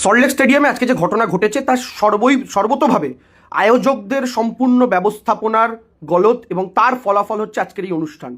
সল্টলেক স্টেডিয়ামে আজকে যে ঘটনা ঘটেছে তা সর্বতোভাবে আয়োজকদের সম্পূর্ণ ব্যবস্থাপনার গলদ এবং তার ফলাফল হচ্ছে আজকের এই অনুষ্ঠান।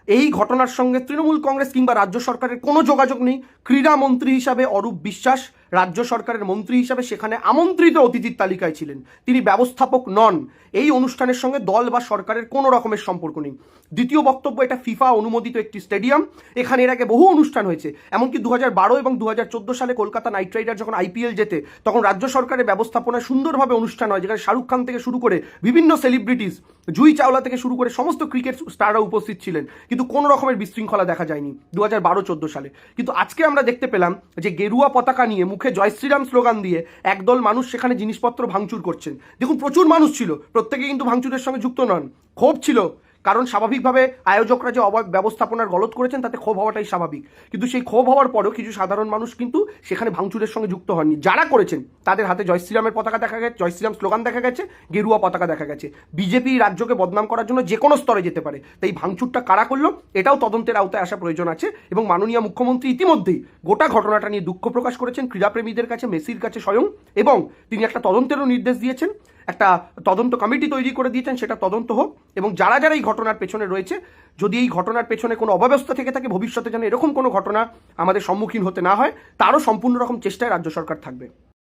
এই ঘটনার সঙ্গে তৃণমূল কংগ্রেস কিংবা রাজ্য সরকারের কোনো যোগাযোগ নেই। ক্রীড়ামন্ত্রী হিসাবে অরূপ বিশ্বাস রাজ্য সরকারের মন্ত্রী হিসাবে সেখানে আমন্ত্রিত অতিথির তালিকায় ছিলেন, তিনি ব্যবস্থাপক নন। এই অনুষ্ঠানের সঙ্গে দল বা সরকারের কোনো রকমের সম্পর্ক নেই। দ্বিতীয় বক্তব্য, এটা ফিফা অনুমোদিত একটি স্টেডিয়াম, এখানে এর আগে বহু অনুষ্ঠান হয়েছে। এমনকি 2012 এবং 2014 সালে কলকাতা নাইট রাইডার যখন IPL জেতে তখন রাজ্য সরকারের ব্যবস্থাপনায় সুন্দরভাবে অনুষ্ঠান হয়, যেখানে শাহরুখ খান থেকে শুরু করে বিভিন্ন সেলিব্রিটিস, জুই চাওলা থেকে শুরু করে সমস্ত ক্রিকেট স্টাররা উপস্থিত ছিলেন, কিন্তু কোনো রকমের বিশৃঙ্খলা দেখা যায়নি 2012-14 সালে। কিন্তু আজকে আমরা দেখতে পেলাম যে গেরুয়া পতাকা নিয়ে মুখে জয় শ্রীরাম স্লোগান দিয়ে একদল মানুষ সেখানে জিনিসপত্র ভাঙচুর করছেন। দেখুন, প্রচুর মানুষ ছিল, প্রত্যেকে কিন্তু ভাঙচুরের সঙ্গে যুক্ত নন। ক্ষোভ ছিল, কারণ স্বাভাবিকভাবে আয়োজকরা যে ব্যবস্থাপনার গলদ করেছেন তাতে ক্ষোভ হওয়াটাই স্বাভাবিক। কিন্তু সেই ক্ষোভ হওয়ার পরেও কিছু সাধারণ মানুষ কিন্তু সেখানে ভাঙচুরের সঙ্গে যুক্ত হননি। যারা করেছেন তাদের হাতে জয় শ্রীরামের পতাকা দেখা গেছে, জয় শ্রীরাম স্লোগান দেখা গেছে, গেরুয়া পতাকা দেখা গেছে। বিজেপি রাজ্যকে বদনাম করার জন্য যে কোনো স্তরে যেতে পারে, তাই ভাঙচুরটা কারা করলো এটাও তদন্তের আওতায় আসা প্রয়োজন আছে। এবং মাননীয় মুখ্যমন্ত্রী ইতিমধ্যেই গোটা ঘটনাটা নিয়ে দুঃখ প্রকাশ করেছেন ক্রীড়াপ্রেমীদের কাছে, মেসির কাছে স্বয়ং, এবং তিনি একটা তদন্তেরও নির্দেশ দিয়েছেন, একটা তদন্ত কমিটি তৈরি করে দিয়েছেন, সেটা তদন্ত হোক। এবং যারা যারা এই ঘটনার পেছনে রয়েছে, যদি এই ঘটনার পেছনে কোনো অব্যবস্থা থেকে থাকে, ভবিষ্যতে যেন এরকম কোনো ঘটনা আমাদের সম্মুখীন হতে না হয়, তারও সম্পূর্ণ রকম চেষ্টায় রাজ্য সরকার থাকবে।